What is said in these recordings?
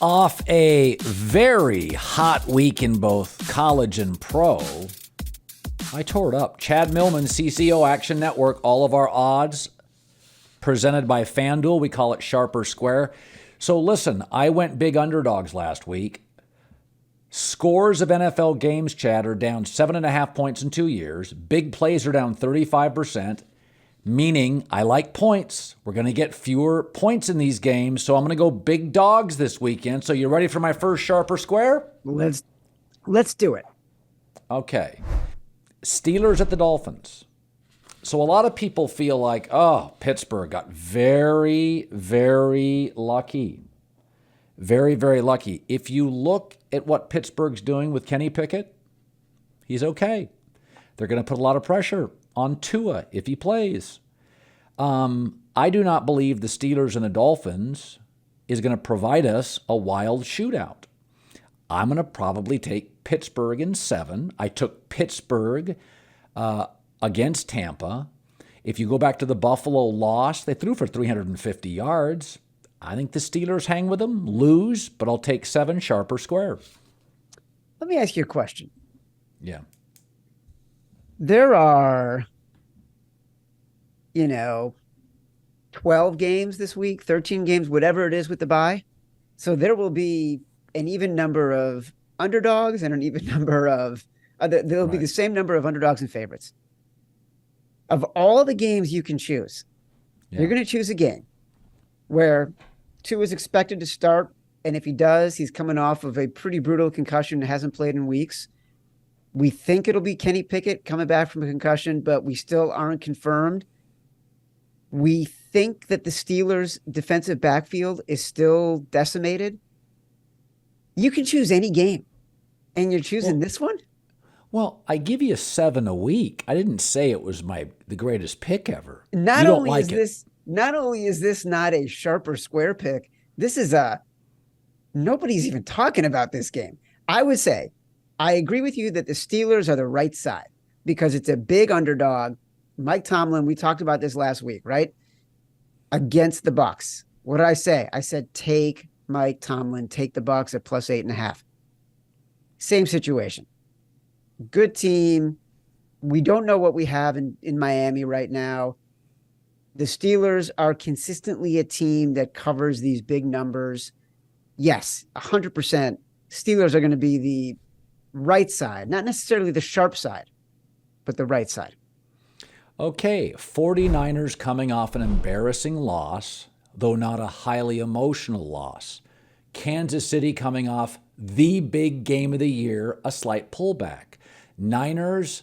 Off a very hot week in both college and pro, I tore it up. Chad Millman, CCO Action Network, all of our odds presented by FanDuel. We call it Sharp or Square. So listen, I went big underdogs last week. Scores of NFL games, Chad, are down 7.5 points in 2 years. Big plays are down 35%. Meaning, I like points. We're going to get fewer points in these games, so I'm going to go big dogs this weekend. So you ready for my first Sharp or Square? Let's do it. Okay. Steelers at the Dolphins. So a lot of people feel like, oh, Pittsburgh got very, very lucky. Very, very lucky. If you look at what Pittsburgh's doing with Kenny Pickett, he's okay. They're going to put a lot of pressure on Tua if he plays. I do not believe the Steelers and the Dolphins is going to provide us a wild shootout. I'm going to probably take Pittsburgh in 7. I took Pittsburgh against Tampa. If you go back to the Buffalo loss, they threw for 350 yards. I think the Steelers hang with them, lose, but I'll take 7, Sharp or Square. Let me ask you a question. Yeah. There are, 12 games this week, 13 games, whatever it is with the bye. So there will be an even number of underdogs and an even number of, there'll be the same number of underdogs and favorites. Of all the games you can choose, you're going to choose a game where Tua is expected to start. And if he does, he's coming off of a pretty brutal concussion and hasn't played in weeks. We think it'll be Kenny Pickett coming back from a concussion, but we still aren't confirmed. We think that the Steelers' defensive backfield is still decimated. You can choose any game, and you're choosing this one? Well, I give you 7 a week. I didn't say it was the greatest pick ever. Not only is this not a Sharp or Square pick, this is nobody's even talking about this game. I would say, I agree with you that the Steelers are the right side because it's a big underdog. Mike Tomlin, we talked about this last week, right? Against the Bucs. What did I say? I said, take Mike Tomlin, take the Bucs at plus 8.5. Same situation. Good team. We don't know what we have in Miami right now. The Steelers are consistently a team that covers these big numbers. Yes, 100%. Steelers are going to be the right side, not necessarily the sharp side, but the right side. Okay, 49ers coming off an embarrassing loss, though not a highly emotional loss. Kansas City coming off the big game of the year, a slight pullback. Niners,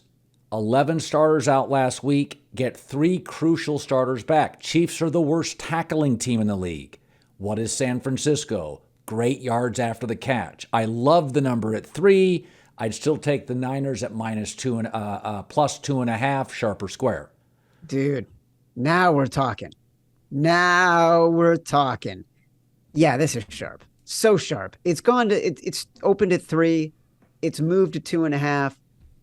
11 starters out last week, get 3 crucial starters back. Chiefs are the worst tackling team in the league. What is San Francisco? Great yards after the catch. I love the number at 3. I'd still take the Niners at plus 2.5, Sharp or Square. Dude, now we're talking. Yeah, this is sharp. So sharp. It's opened at 3. It's moved to 2.5.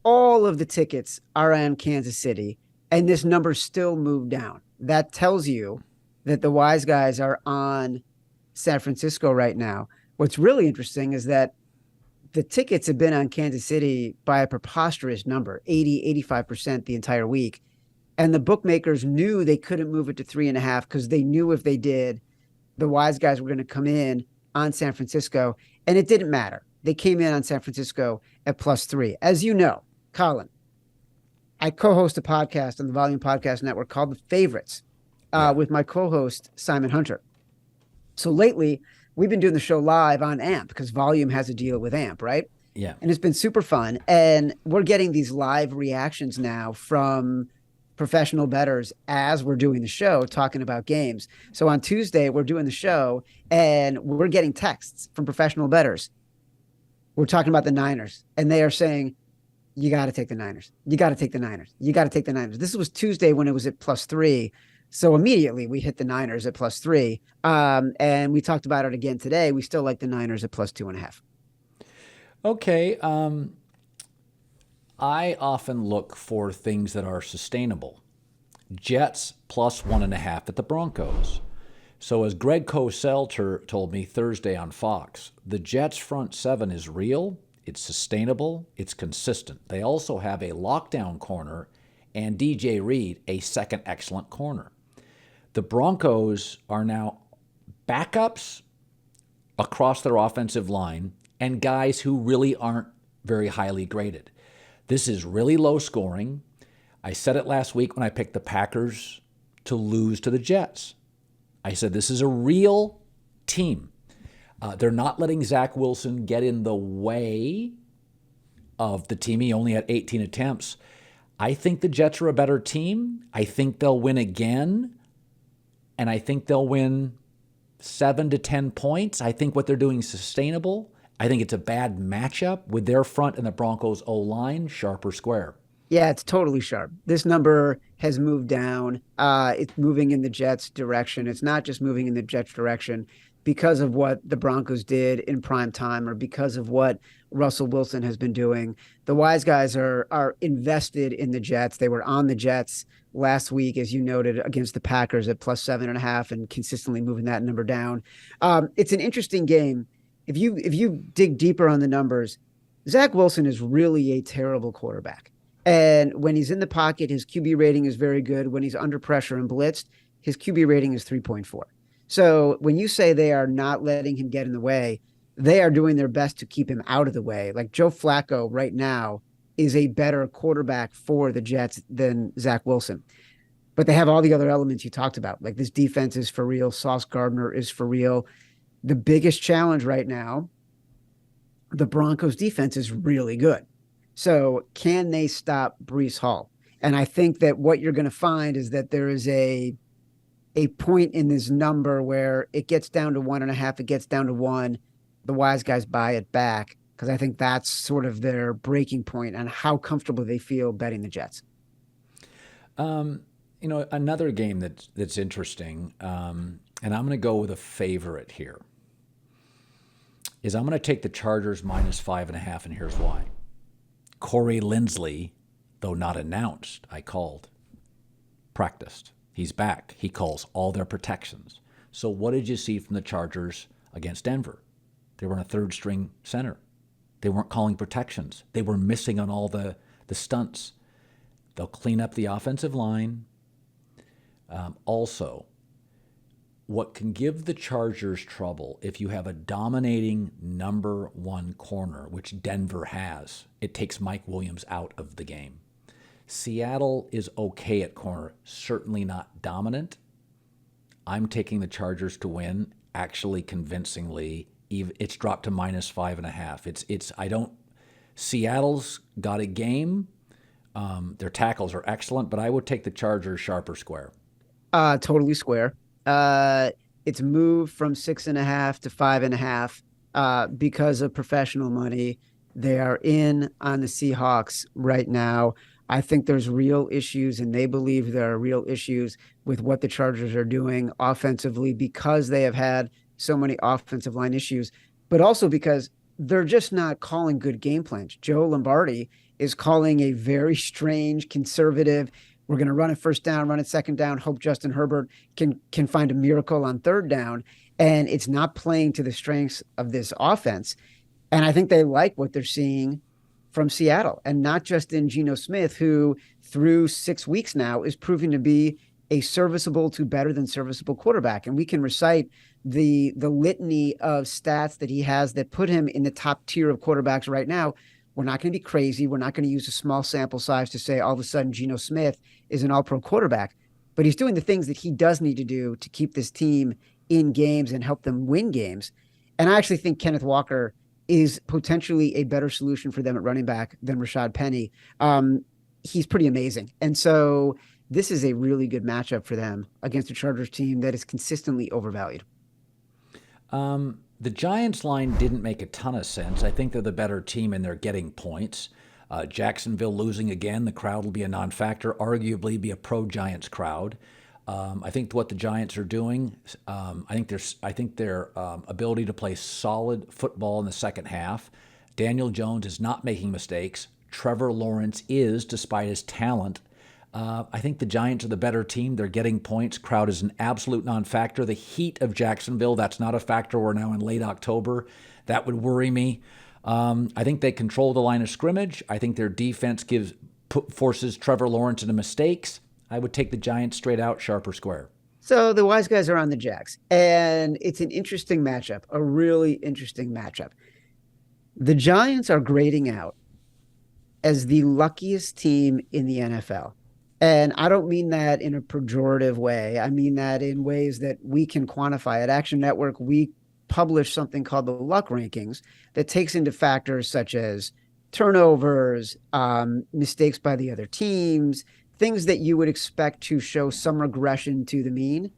All of the tickets are on Kansas City, and this number still moved down. That tells you that the wise guys are on San Francisco right now. What's really interesting is that the tickets have been on Kansas City by a preposterous number, 85% the entire week. And the bookmakers knew they couldn't move it to 3.5 because they knew if they did, the wise guys were going to come in on San Francisco. And it didn't matter. They came in on San Francisco at plus 3. As you know, Colin, I co-host a podcast on the Volume Podcast Network called The Favorites with my co-host, Simon Hunter. So lately, we've been doing the show live on AMP because Volume has a deal with AMP, right? Yeah. And it's been super fun. And we're getting these live reactions now from professional bettors as we're doing the show, talking about games. So on Tuesday, we're doing the show and we're getting texts from professional bettors. We're talking about the Niners and they are saying, you got to take the Niners. You got to take the Niners. You got to take the Niners. This was Tuesday when it was at plus 3. So immediately we hit the Niners at plus 3. And we talked about it again today. We still like the Niners at plus 2.5. Okay. I often look for things that are sustainable. Jets plus 1.5 at the Broncos. So as Greg Cosell told me Thursday on Fox, the Jets' front seven is real, it's sustainable, it's consistent. They also have a lockdown corner and DJ Reed, a second excellent corner. The Broncos are now backups across their offensive line and guys who really aren't very highly graded. This is really low scoring. I said it last week when I picked the Packers to lose to the Jets. I said this is a real team. They're not letting Zach Wilson get in the way of the team. He only had 18 attempts. I think the Jets are a better team. I think they'll win again. And I think they'll win 7 to 10 points. I think what they're doing is sustainable. I think it's a bad matchup with their front and the Broncos O-line, sharp or square. Yeah, it's totally sharp. This number has moved down. It's moving in the Jets' direction. It's not just moving in the Jets' direction because of what the Broncos did in prime time or because of what Russell Wilson has been doing. The wise guys are invested in the Jets. They were on the Jets last week, as you noted, against the Packers at plus 7.5 and consistently moving that number down. It's an interesting game. If you dig deeper on the numbers, Zach Wilson is really a terrible quarterback. And when he's in the pocket, his QB rating is very good. When he's under pressure and blitzed, his QB rating is 3.4. So when you say they are not letting him get in the way, they are doing their best to keep him out of the way. Like Joe Flacco right now is a better quarterback for the Jets than Zach Wilson. But they have all the other elements you talked about. Like this defense is for real. Sauce Gardner is for real. The biggest challenge right now, the Broncos defense is really good. So can they stop Breece Hall? And I think that what you're going to find is that there is a point in this number where it gets down to 1.5, it gets down to 1. The wise guys buy it back because I think that's sort of their breaking point on how comfortable they feel betting the Jets. Another game that's interesting, and I'm going to go with a favorite here, is I'm going to take the Chargers minus 5.5, and here's why. Corey Linsley, though not announced, I called, practiced. He's back. He calls all their protections. So what did you see from the Chargers against Denver? They were in a third-string center. They weren't calling protections. They were missing on all the stunts. They'll clean up the offensive line. Also, what can give the Chargers trouble if you have a dominating number one corner, which Denver has, it takes Mike Williams out of the game. Seattle is okay at corner, certainly not dominant. I'm taking the Chargers to win, actually convincingly. It's dropped to minus 5.5. Seattle's got a game. Their tackles are excellent, but I would take the Chargers sharp or square. Totally square. It's moved from 6.5 to 5.5 because of professional money. They are in on the Seahawks right now. I think there's real issues, and they believe there are real issues with what the Chargers are doing offensively because they have had so many offensive line issues, but also because they're just not calling good game plans. Joe Lombardi is calling a very strange, conservative, we're going to run it first down, run it second down, hope Justin Herbert can find a miracle on third down. And it's not playing to the strengths of this offense. And I think they like what they're seeing from Seattle, and not just in Geno Smith, who through 6 weeks now is proving to be a serviceable to better than serviceable quarterback. And we can recite the litany of stats that he has that put him in the top tier of quarterbacks right now. We're not going to be crazy. We're not going to use a small sample size to say all of a sudden Geno Smith is an all-pro quarterback, but he's doing the things that he does need to do to keep this team in games and help them win games. And I actually think Kenneth Walker is potentially a better solution for them at running back than Rashad Penny. He's pretty amazing. And so this is a really good matchup for them against a Chargers team that is consistently overvalued. The Giants line didn't make a ton of sense. I think they're the better team and they're getting points. Jacksonville losing again, the crowd will be a non-factor, arguably be a pro-Giants crowd. I think what the Giants are doing, I think their ability to play solid football in the second half. Daniel Jones is not making mistakes. Trevor Lawrence is, despite his talent, I think the Giants are the better team. They're getting points. Crowd is an absolute non-factor. The heat of Jacksonville, that's not a factor. We're now in late October. That would worry me. I think they control the line of scrimmage. I think their defense forces Trevor Lawrence into mistakes. I would take the Giants straight out, sharp or square. So the wise guys are on the Jags, and it's an interesting matchup, a really interesting matchup. The Giants are grading out as the luckiest team in the NFL. And I don't mean that in a pejorative way. I mean that in ways that we can quantify. At Action Network, we publish something called the Luck Rankings that takes into factors such as turnovers, mistakes by the other teams, things that you would expect to show some regression to the mean.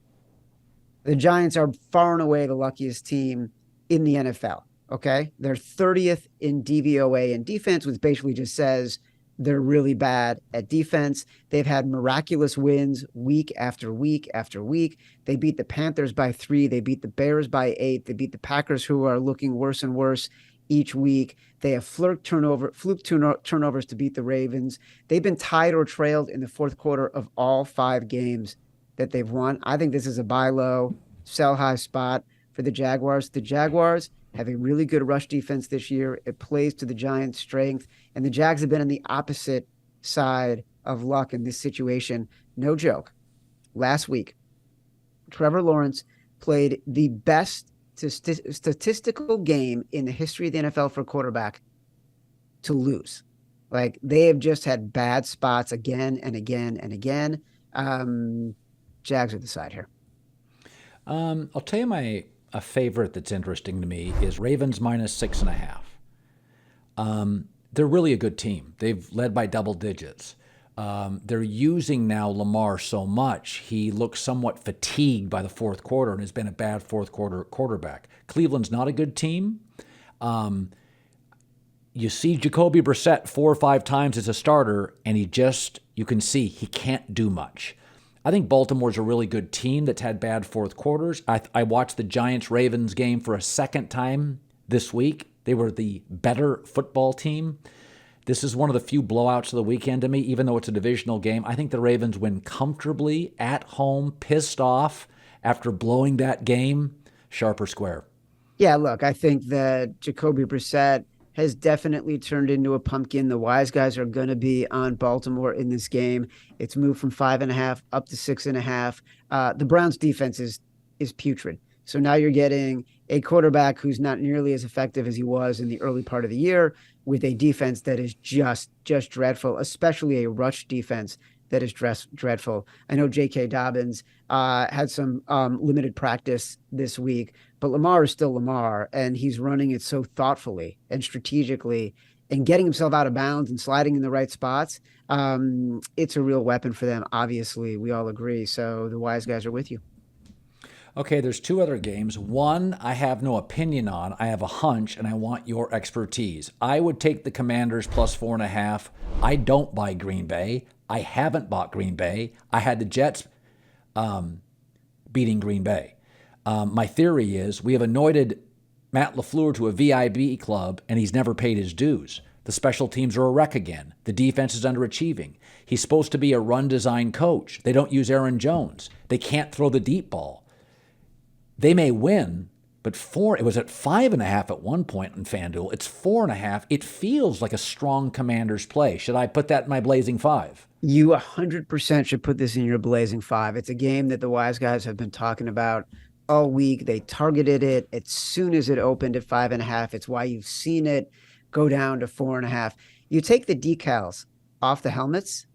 The Giants are far and away the luckiest team in the NFL. Okay. They're 30th in DVOA in defense, which basically just says they're really bad at defense. They've had miraculous wins week after week after week. They beat the Panthers by 3. They beat the Bears by 8. They beat the Packers, who are looking worse and worse each week. They have fluke turnovers to beat the Ravens. They've been tied or trailed in the fourth quarter of all 5 games that they've won. I think this is a buy low, sell high spot for the Jaguars. The Jaguars have a really good rush defense this year. It plays to the Giants' strength, and the Jags have been on the opposite side of luck in this situation. No joke. Last week, Trevor Lawrence played the best statistical game in the history of the NFL for a quarterback to lose. Like, they have just had bad spots again and again and again. Jags are the side here. I'll tell you a favorite that's interesting to me is Ravens minus 6.5. They're really a good team. They've led by double digits. They're using now Lamar so much, he looks somewhat fatigued by the fourth quarter and has been a bad fourth quarter quarterback. Cleveland's not a good team. You see Jacoby Brissett 4 or 5 times as a starter, and you can see he can't do much. I think Baltimore's a really good team that's had bad fourth quarters. I watched the Giants-Ravens game for a second time this week. They were the better football team. This is one of the few blowouts of the weekend to me, even though it's a divisional game. I think the Ravens win comfortably at home, pissed off after blowing that game, sharp or square. Yeah, look, I think that Jacoby Brissett has definitely turned into a pumpkin. The wise guys are going to be on Baltimore in this game. It's moved from 5.5 up to 6.5. The Browns defense is putrid. So now you're getting a quarterback who's not nearly as effective as he was in the early part of the year, with a defense that is just dreadful, especially a rush defense that is dreadful. I know J.K. Dobbins had some limited practice this week, but Lamar is still Lamar, and he's running it so thoughtfully and strategically and getting himself out of bounds and sliding in the right spots. It's a real weapon for them, obviously. We all agree. So the wise guys are with you. Okay, there's 2 other games. One I have no opinion on. I have a hunch, and I want your expertise. I would take the Commanders plus 4.5. I don't buy Green Bay. I haven't bought Green Bay. I had the Jets beating Green Bay. My theory is we have anointed Matt LaFleur to a VIB club, and he's never paid his dues. The special teams are a wreck again. The defense is underachieving. He's supposed to be a run-design coach. They don't use Aaron Jones. They can't throw the deep ball. They may win, but it was at 5.5 at one point in FanDuel. It's 4.5. It feels like a strong Commanders play. Should I put that in my Blazing 5? You 100% should put this in your Blazing 5. It's a game that the wise guys have been talking about all week. They targeted it as soon as it opened at 5.5. It's why you've seen it go down to 4.5. You take the decals off the helmets,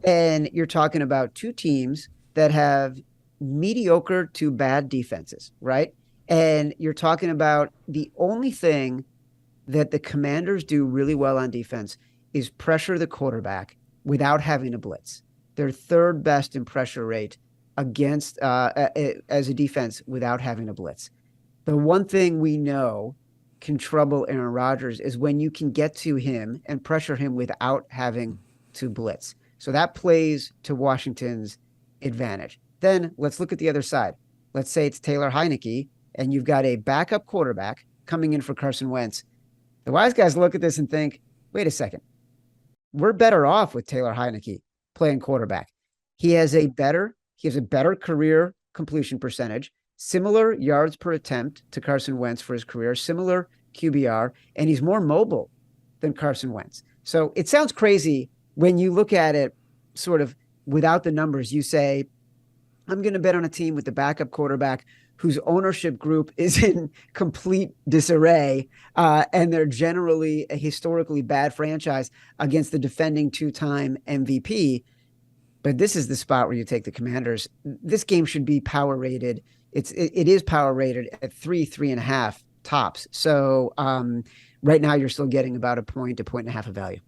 and you're talking about 2 teams that have mediocre to bad defenses, right? And you're talking about the only thing that the Commanders do really well on defense is pressure the quarterback without having to blitz. They're 3rd best in pressure rate against as a defense without having to blitz. The one thing we know can trouble Aaron Rodgers is when you can get to him and pressure him without having to blitz. So that plays to Washington's advantage. Then let's look at the other side. Let's say it's Taylor Heineke, and you've got a backup quarterback coming in for Carson Wentz. The wise guys look at this and think, wait a second. We're better off with Taylor Heineke playing quarterback. He has a better career completion percentage, similar yards per attempt to Carson Wentz for his career, similar QBR, and he's more mobile than Carson Wentz. So it sounds crazy when you look at it sort of without the numbers. You say, I'm going to bet on a team with the backup quarterback whose ownership group is in complete disarray, and they're generally a historically bad franchise against the defending two-time MVP. But this is the spot where you take the Commanders. This game should be power rated. It is power rated at 3.5 tops. So right now you're still getting about a point and a half of value.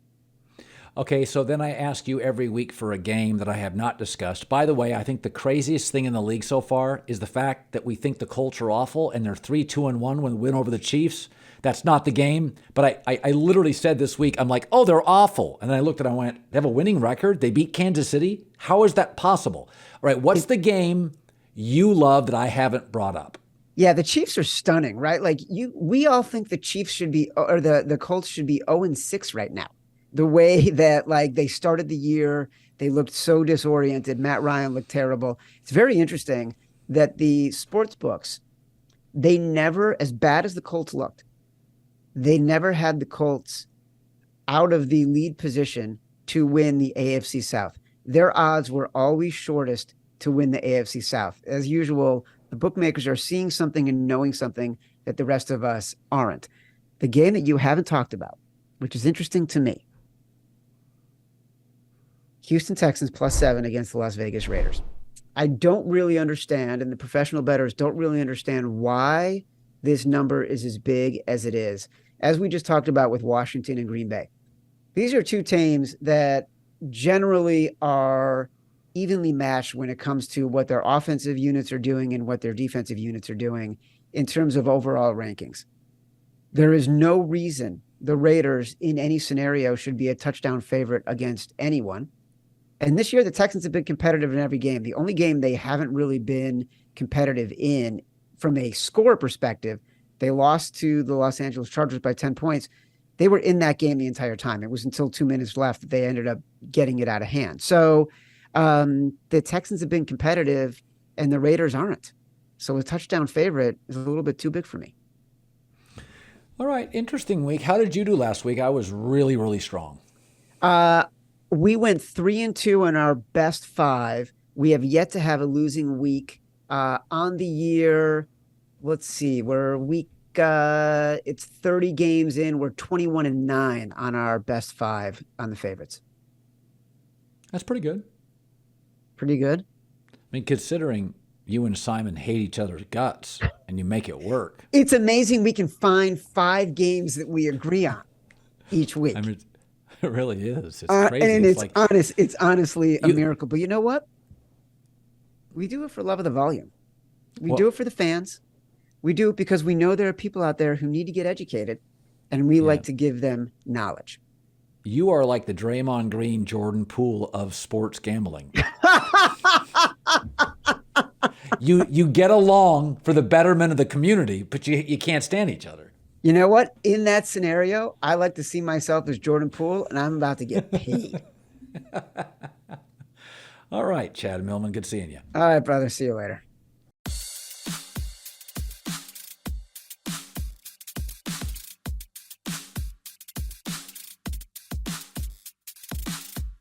Okay, so then I ask you every week for a game that I have not discussed. By the way, I think the craziest thing in the league so far is the fact that we think the Colts are awful and they're 3-2-1 when they win over the Chiefs. That's not the game. But I literally said this week, I'm like, oh, they're awful. And then I looked and I went, they have a winning record? They beat Kansas City? How is that possible? All right, what's the game you love that I haven't brought up? Yeah, the Chiefs are stunning, right? Like we all think the Chiefs should be, or the Colts should be 0-6 right now. The way that like they started the year, they looked so disoriented. Matt Ryan looked terrible. It's very interesting that the sports books, they never, as bad as the Colts looked, they never had the Colts out of the lead position to win the AFC South. Their odds were always shortest to win the AFC South. As usual, the bookmakers are seeing something and knowing something that the rest of us aren't. The game that you haven't talked about, which is interesting to me, Houston Texans +7 against the Las Vegas Raiders. I don't really understand, and the professional bettors don't really understand why this number is as big as it is. As we just talked about with Washington and Green Bay, these are two teams that generally are evenly matched when it comes to what their offensive units are doing and what their defensive units are doing in terms of overall rankings. There is no reason the Raiders in any scenario should be a touchdown favorite against anyone. And this year, the Texans have been competitive in every game. The only game they haven't really been competitive in from a score perspective, they lost to the Los Angeles Chargers by 10 points. They were in that game the entire time. It was until 2 minutes left that they ended up getting it out of hand. So the Texans have been competitive and the Raiders aren't. So a touchdown favorite is a little bit too big for me. All right, interesting week. How did you do last week? I was really, really strong. We went 3-2 in our best 5. We have yet to have a losing week on the year. Let's see, it's 30 games in. We're 21-9 on our best 5 on the favorites. That's pretty good. Pretty good. I mean, considering you and Simon hate each other's guts and you make it work. It's amazing we can find 5 games that we agree on each week. I mean, it really is. It's crazy. And it's honestly a miracle. But you know what? We do it for love of the volume. We do it for the fans. We do it because we know there are people out there who need to get educated, and we like to give them knowledge. You are like the Draymond Green, Jordan Poole of sports gambling. You get along for the betterment of the community, but you can't stand each other. You know what? In that scenario, I like to see myself as Jordan Poole, and I'm about to get paid. All right, Chad Millman. Good seeing you. All right, brother. See you later.